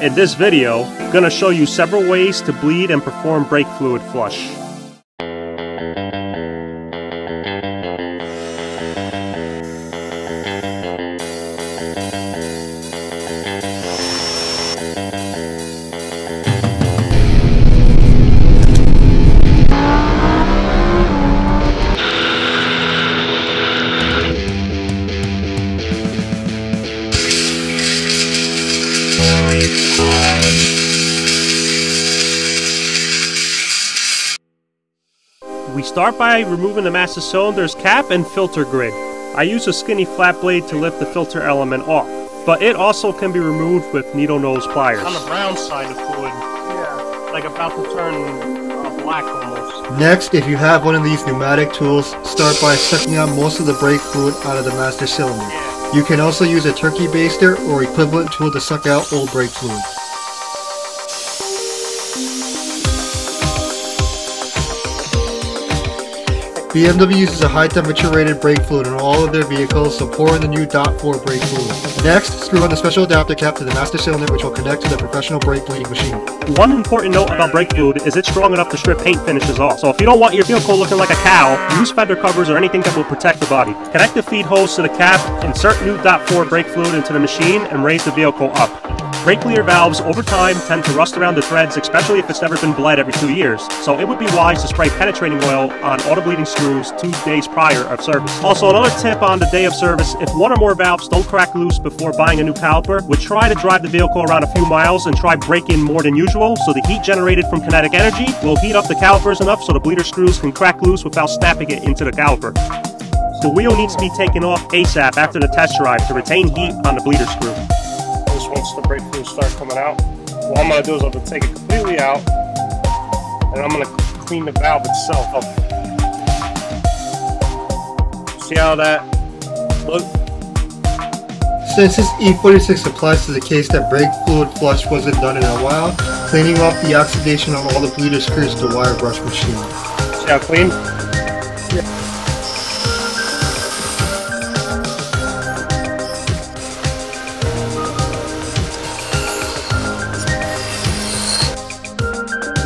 In this video, I'm going to show you several ways to bleed and perform brake fluid flush. We start by removing the master cylinder's cap and filter grid. I use a skinny flat blade to lift the filter element off, but it also can be removed with needle nose pliers. On the brown side of the fluid, like about to turn black almost. Next, if you have one of these pneumatic tools, start by sucking out most of the brake fluid out of the master cylinder. You can also use a turkey baster or equivalent tool to suck out old brake fluid. BMW uses a high temperature rated brake fluid in all of their vehicles, so pour in the new .4 brake fluid. Next, screw on the special adapter cap to the master cylinder, which will connect to the professional brake bleeding machine. One important note about brake fluid is it's strong enough to strip paint finishes off, so if you don't want your vehicle looking like a cow, use fender covers or anything that will protect the body. Connect the feed hose to the cap, insert new .4 brake fluid into the machine, and raise the vehicle up. Brake bleeder valves over time tend to rust around the threads, especially if it's never been bled every 2 years, so it would be wise to spray penetrating oil on auto bleeding screws 2 days prior of service. Also, another tip on the day of service, if one or more valves don't crack loose before buying a new caliper, would try to drive the vehicle around a few miles and try braking more than usual, so the heat generated from kinetic energy will heat up the calipers enough so the bleeder screws can crack loose without snapping it into the caliper. The wheel needs to be taken off ASAP after the test drive to retain heat on the bleeder screw. Once the brake fluid starts coming out, what I'm going to do is I'm going to take it completely out, and I'm going to clean the valve itself up. See how that looks? Since this E46 applies to the case that brake fluid flush wasn't done in a while, cleaning off the oxidation on all the bleeder screws to the wire brush machine. See how clean? Yeah.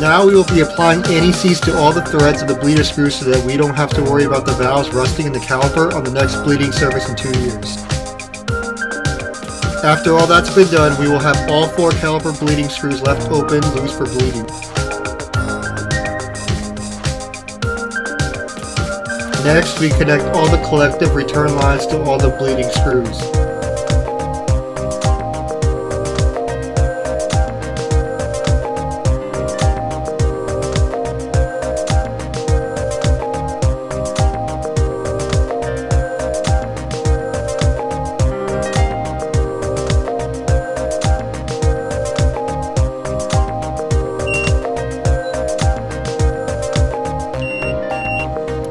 Now we will be applying anti-seize to all the threads of the bleeder screws so that we don't have to worry about the valves rusting in the caliper on the next bleeding service in 2 years. After all that's been done, we will have all 4 caliper bleeding screws left open, loose for bleeding. Next, we connect all the collective return lines to all the bleeding screws.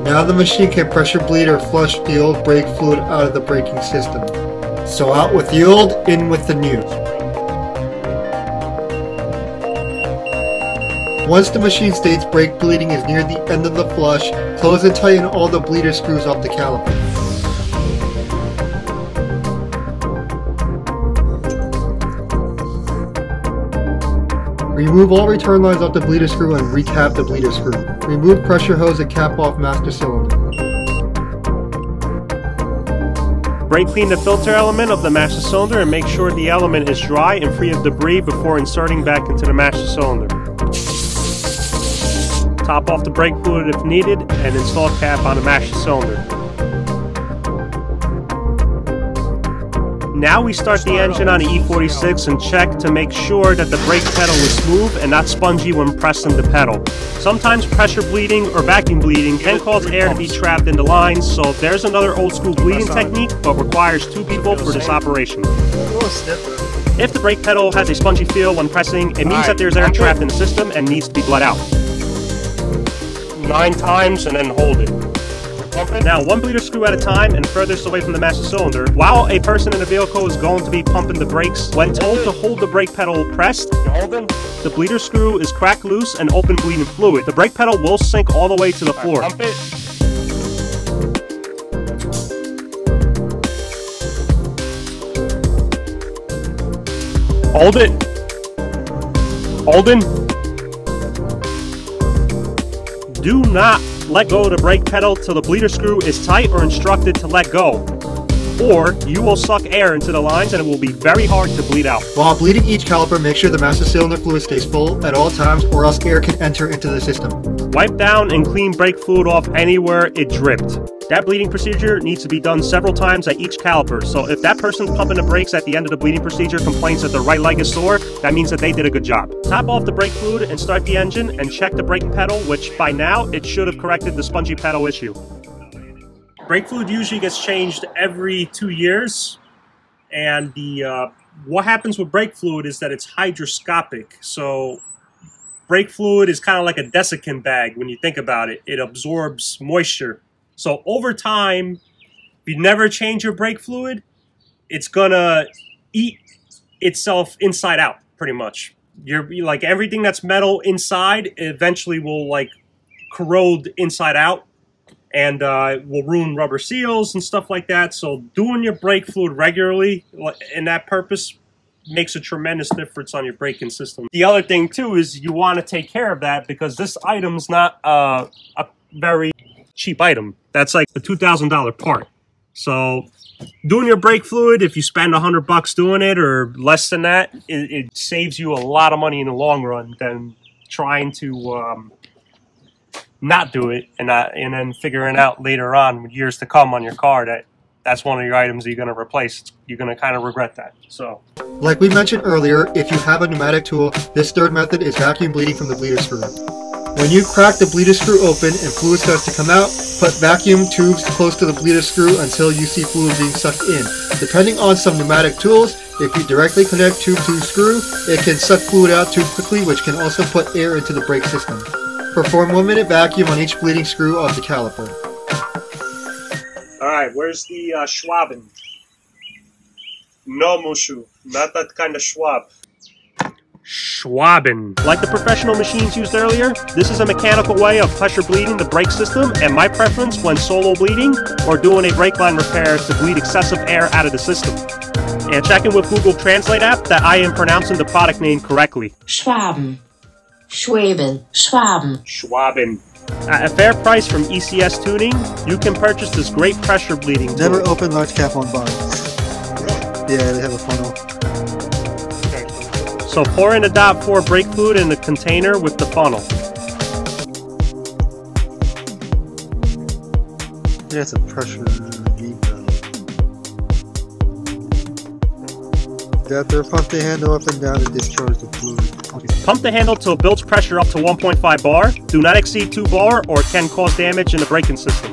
Now the machine can pressure bleed or flush the old brake fluid out of the braking system. So out with the old, in with the new. Once the machine states brake bleeding is near the end of the flush, close and tighten all the bleeder screws off the caliper. Remove all return lines off the bleeder screw and recap the bleeder screw. Remove pressure hose and cap off master cylinder. Brake clean the filter element of the master cylinder and make sure the element is dry and free of debris before inserting back into the master cylinder. Top off the brake fluid if needed and install cap on the master cylinder. Now we start the engine on the E46 and check to make sure that the brake pedal is smooth and not spongy when pressing the pedal. Sometimes pressure bleeding or vacuum bleeding can cause air to be trapped in the lines, so there's another old school bleeding technique but requires 2 people for this operation. If the brake pedal has a spongy feel when pressing, it means that there's air trapped in the system and needs to be bled out. 9 times and then hold it. Now, 1 bleeder screw at a time and furthest away from the master cylinder. While a person in the vehicle is going to be pumping the brakes, when told to hold the brake pedal pressed, the bleeder screw is cracked loose and open bleeding fluid. The brake pedal will sink all the way to the floor. Pump it. Hold it. Holden, do not let go of the brake pedal till the bleeder screw is tight or instructed to let go, or you will suck air into the lines and it will be very hard to bleed out. While bleeding each caliper, make sure the master cylinder fluid stays full at all times or else air can enter into the system. Wipe down and clean brake fluid off anywhere it dripped. That bleeding procedure needs to be done several times at each caliper, so if that person pumping the brakes at the end of the bleeding procedure complains that their right leg is sore, that means that they did a good job. Top off the brake fluid and start the engine and check the brake pedal, which by now it should have corrected the spongy pedal issue. Brake fluid usually gets changed every 2 years, and what happens with brake fluid is that it's hygroscopic. So brake fluid is kind of like a desiccant bag when you think about it. It absorbs moisture. So over time, if you never change your brake fluid, it's gonna eat itself inside out, pretty much. You're like everything that's metal inside eventually will like corrode inside out, and will ruin rubber seals and stuff like that. So doing your brake fluid regularly in that purpose makes a tremendous difference on your braking system. The other thing too is you want to take care of that because this item's not a very cheap item. That's like a $2,000 part. So doing your brake fluid, if you spend $100 doing it or less than that, it saves you a lot of money in the long run than trying to not do it and then figuring out later on, years to come on your car, that that's one of your items that you're going to replace. You're going to kind of regret that. So, like we mentioned earlier, if you have a pneumatic tool, this third method is vacuum bleeding from the bleeder screw. When you crack the bleeder screw open and fluid starts to come out, put vacuum tubes close to the bleeder screw until you see fluid being sucked in. Depending on some pneumatic tools, if you directly connect tube to screw, it can suck fluid out too quickly, which can also put air into the brake system. Perform 1-minute vacuum on each bleeding screw of the caliper. Alright, where's the Schwaben? No, Mushu, not that kind of Schwab. Schwaben. Like the professional machines used earlier, this is a mechanical way of pressure bleeding the brake system, and my preference when solo bleeding or doing a brake line repair is to bleed excessive air out of the system. And checking with Google Translate app that I am pronouncing the product name correctly. Schwaben. Schwaben. Schwaben. Schwaben. At a fair price from ECS Tuning, you can purchase this great pressure bleeding tool. Never open large cap on bottles. Yeah, they have a funnel. So pour in the DOT4 brake fluid in the container with the funnel. Yeah, it's a pressure bead valve. Got their pump the handle up and down to discharge the fluid. Okay. Pump the handle till it builds pressure up to 1.5 bar. Do not exceed 2 bar or it can cause damage in the braking system.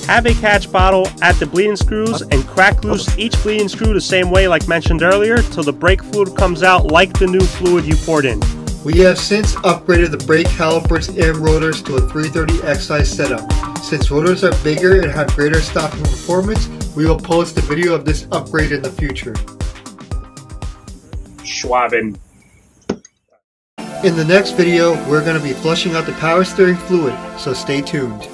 Have a catch bottle at the bleeding screws and crack loose each bleeding screw the same way like mentioned earlier till the brake fluid comes out like the new fluid you poured in. We have since upgraded the brake calipers and rotors to a 330X size setup. Since rotors are bigger and have greater stopping performance, we will post a video of this upgrade in the future. Schwaben. In the next video, we're going to be flushing out the power steering fluid, so stay tuned.